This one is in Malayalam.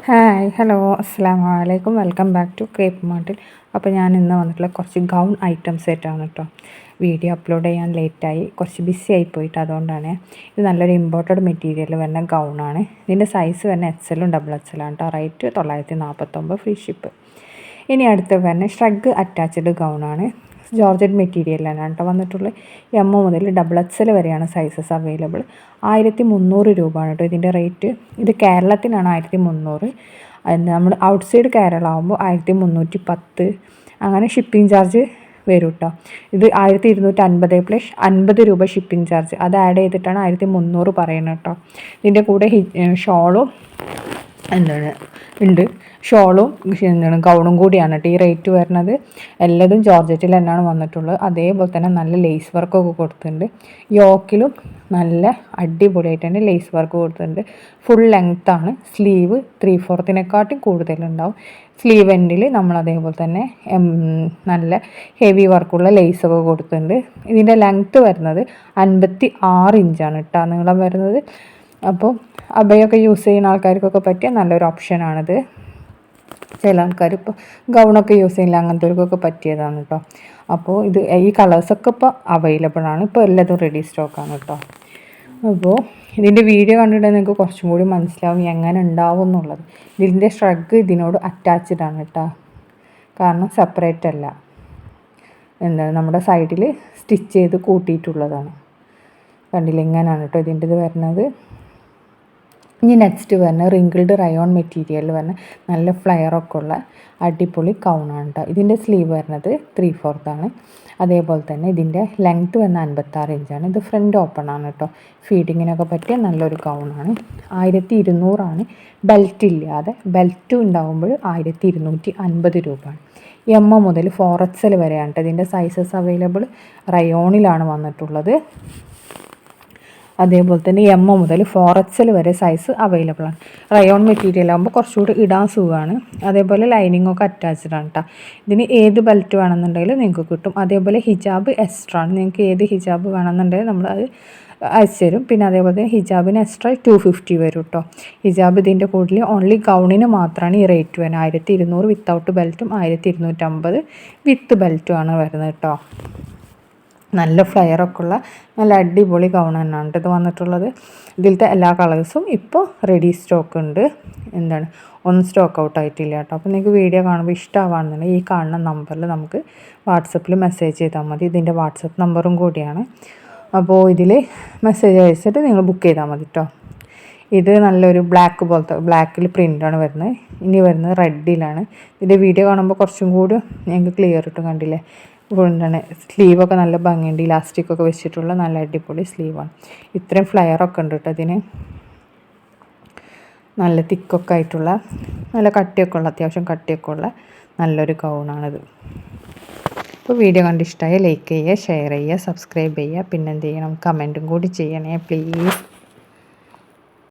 ഹായ് ഹലോ അസ്സാം വലൈക്കും വെൽക്കം ബാക്ക് ടു ക്രേപ്പ് മാർട്ടിൽ. അപ്പോൾ ഞാൻ ഇന്ന് വന്നിട്ടുള്ള കുറച്ച് ഗൗൺ ഐറ്റംസ് ആയിട്ടാണ് കേട്ടോ. വീഡിയോ അപ്ലോഡ് ചെയ്യാൻ ലേറ്റായി, കുറച്ച് ബിസി ആയിപ്പോയിട്ട്, അതുകൊണ്ടാണ്. ഇത് നല്ലൊരു ഇമ്പോർട്ടഡ് മെറ്റീരിയൽ വരുന്ന ഗൗണാണ്. ഇതിൻ്റെ സൈസ് വരുന്ന എക്സലും ഡബിൾ എക്സലാണ് കേട്ടോ. Rate 949, free ship. ഇനി അടുത്ത് വരുന്ന ഷ്രഗ് അറ്റാച്ച്ഡ് ഗൗണാണ്. ജോർജറ്റ് മെറ്റീരിയലാണ് കേട്ടോ വന്നിട്ടുള്ളത്. എം മുതൽ ഡബിൾ എക്സൽ വരെയാണ് സൈസസ് അവൈലബിൾ. 1300 രൂപയാണ് കേട്ടോ ഇതിൻ്റെ റേറ്റ്. ഇത് കേരളത്തിനാണ് 1300. നമ്മൾ ഔട്ട്സൈഡ് കേരള ആകുമ്പോൾ 1310. അങ്ങനെ ഷിപ്പിംഗ് ചാർജ് വരും കേട്ടോ. ഇത് 1250 പ്ലസ് 50 രൂപ ഷിപ്പിംഗ് ചാർജ്, അത് ആഡ് ചെയ്തിട്ടാണ് 1300 പറയുന്നത് കേട്ടോ. ഇതിൻ്റെ കൂടെ ഷോളും ഉണ്ട്. ഷോളും ഗൗണും കൂടിയാണ് കേട്ടോ ഈ റേറ്റ് വരുന്നത്. എല്ലാതും ജോർജറ്റിൽ തന്നെയാണ് വന്നിട്ടുള്ളത്. അതേപോലെ തന്നെ നല്ല ലേസ് വർക്കൊക്കെ കൊടുത്തിട്ടുണ്ട്. യോക്കിലും നല്ല അടിപൊളിയായിട്ട് തന്നെ ലേസ് വർക്ക് കൊടുത്തിട്ടുണ്ട്. ഫുൾ ലെങ്ത്താണ്. സ്ലീവ് 3/4 കൂടുതലുണ്ടാവും. സ്ലീവ് എൻഡിൽ നമ്മൾ അതേപോലെ തന്നെ നല്ല ഹെവി വർക്കുള്ള ലേസൊക്കെ കൊടുത്തിട്ടുണ്ട്. ഇതിൻ്റെ ലെങ്ത്ത് വരുന്നത് 56 ഇഞ്ചാണ് കേട്ടോ നീളം വരുന്നത്. അപ്പോൾ അബയൊക്കെ യൂസ് ചെയ്യുന്ന ആൾക്കാർക്കൊക്കെ പറ്റിയ നല്ലൊരു ഓപ്ഷനാണിത്. ചില ആൾക്കാർ ഇപ്പോൾ ഗൗണൊക്കെ യൂസ് ചെയ്യില്ല, അങ്ങനത്തെവർക്കൊക്കെ പറ്റിയതാണ് കേട്ടോ. അപ്പോൾ ഈ കളേഴ്സൊക്കെ ഇപ്പോൾ അവൈലബിൾ ആണ്. ഇപ്പോൾ എല്ലാതും റെഡി സ്റ്റോക്കാണ് കേട്ടോ. അപ്പോൾ ഇതിൻ്റെ വീഡിയോ കണ്ടിട്ട് നിങ്ങൾക്ക് കുറച്ചും കൂടി മനസ്സിലാവും എങ്ങനെ ഉണ്ടാവും എന്നുള്ളത്. ഇതിൻ്റെ ഷ്രഗ് ഇതിനോട് അറ്റാച്ച്ഡ് ആണ് കേട്ടോ, കാരണം സെപ്പറേറ്റ് അല്ല. നമ്മുടെ സൈഡിൽ സ്റ്റിച്ച് ചെയ്ത് കൂട്ടിയിട്ടുള്ളതാണ്. കണ്ടില്ല, ഇങ്ങനെയാണ് കേട്ടോ ഇതിൻ്റെ ഇത് വരുന്നത്. ഇനി നെക്സ്റ്റ് വരുന്നത് റിങ്കിൾഡ് റയോൺ മെറ്റീരിയൽ വരുന്ന നല്ല ഫ്ലയറൊക്കെ ഉള്ള അടിപൊളി ഗൗണാണ് കേട്ടോ. ഇതിൻ്റെ സ്ലീവ് വരുന്നത് 3/4 അതേപോലെ തന്നെ ഇതിൻ്റെ ലെങ്ത്ത് വരുന്ന 56 ഇഞ്ചാണ്. ഇത് ഫ്രണ്ട് ഓപ്പൺ ആണ് കേട്ടോ. ഫീഡിങ്ങിനൊക്കെ പറ്റിയ നല്ലൊരു ഗൗണാണ്. 1200 ബെൽറ്റ് ഇല്ലാതെ. ബെൽറ്റ് ഉണ്ടാകുമ്പോൾ 1250 രൂപയാണ്. എം മുതൽ 4XL വരെയാണ് കേട്ടോ ഇതിൻ്റെ സൈസസ് അവൈലബിൾ. റയോണിലാണ് വന്നിട്ടുള്ളത്. അതേപോലെ തന്നെ എം മുതൽ 4XL വരെ സൈസ് അവൈലബിൾ ആണ്. റയോൺ മെറ്റീരിയൽ ആകുമ്പോൾ കുറച്ചുകൂടി ഇടാൻ സുഖമാണ്. അതേപോലെ ലൈനിങ്ങൊക്കെ അറ്റാച്ച്ഡ് ആണ് കേട്ടോ. ഇതിന് ഏത് ബെൽറ്റ് വേണമെന്നുണ്ടെങ്കിലും നിങ്ങൾക്ക് കിട്ടും. അതേപോലെ ഹിജാബ് എക്സ്ട്രാ ആണ്. നിങ്ങൾക്ക് ഏത് ഹിജാബ് വേണമെന്നുണ്ടെങ്കിൽ നമ്മൾ അത് അയച്ചു തരും. പിന്നെ അതേപോലെ തന്നെ ഹിജാബിന് എക്സ്ട്രാ 250 വരും കേട്ടോ. ഹിജാബ് ഇതിൻ്റെ കൂടുതൽ ഓൺലി ഗൗണിന് മാത്രമാണ് ഈ റേറ്റ് വരുന്നത്. 1200 വിത്തൗട്ട് ബെൽറ്റും 1250 വിത്ത് ബെൽറ്റുമാണ് വരുന്നത് കേട്ടോ. നല്ല ഫ്ലയറൊക്കെ ഉള്ള നല്ല അടിപൊളി ഗൗൺ തന്നെയാണ് ഇത് വന്നിട്ടുള്ളത്. ഇതിലത്തെ എല്ലാ കളേഴ്സും ഇപ്പോൾ റെഡി സ്റ്റോക്ക് ഉണ്ട്. ഒന്നും സ്റ്റോക്ക് ഔട്ട് ആയിട്ടില്ല കേട്ടോ. അപ്പോൾ നിങ്ങൾക്ക് വീഡിയോ കാണുമ്പോൾ ഇഷ്ടമാണെന്നുണ്ടെങ്കിൽ ഈ കാണുന്ന നമ്പറിൽ നമുക്ക് വാട്സപ്പിൽ മെസ്സേജ് ചെയ്താൽ മതി. ഇതിൻ്റെ വാട്സപ്പ് നമ്പറും കൂടിയാണ്. അപ്പോൾ ഇതിൽ മെസ്സേജ് അയച്ചിട്ട് നിങ്ങൾ ബുക്ക് ചെയ്താൽ മതി കേട്ടോ. ഇത് നല്ലൊരു ബ്ലാക്ക് പോലത്തെ ബ്ലാക്കിൽ പ്രിൻ്റാണ് വരുന്നത്. ഇനി വരുന്നത് റെഡിലാണ്. ഇതിൻ്റെ വീഡിയോ കാണുമ്പോൾ കുറച്ചും കൂടി ഞങ്ങൾക്ക് ക്ലിയർ കിട്ടും. കണ്ടില്ലേ, സ്ലീവൊക്കെ നല്ല ഭംഗിയുണ്ട്. ഇലാസ്റ്റിക്കൊക്കെ വെച്ചിട്ടുള്ള നല്ല അടിപൊളി സ്ലീവാണ്. ഇത്രയും ഫ്ലയറൊക്കെ ഉണ്ട് കേട്ടോ ഇതിന്. നല്ല തിക്കൊക്കെ ആയിട്ടുള്ള നല്ല കട്ടിയൊക്കെ ഉള്ള, അത്യാവശ്യം കട്ടിയൊക്കെ ഉള്ള നല്ലൊരു ഗൗണാണിത്. അപ്പോൾ വീഡിയോ കണ്ട് ഇഷ്ടമായ ലൈക്ക് ചെയ്യുക, ഷെയർ ചെയ്യുക, സബ്സ്ക്രൈബ് ചെയ്യുക. പിന്നെ എന്ത് ചെയ്യണം, കമൻറ്റും കൂടി ചെയ്യണേ പ്ലീസ്.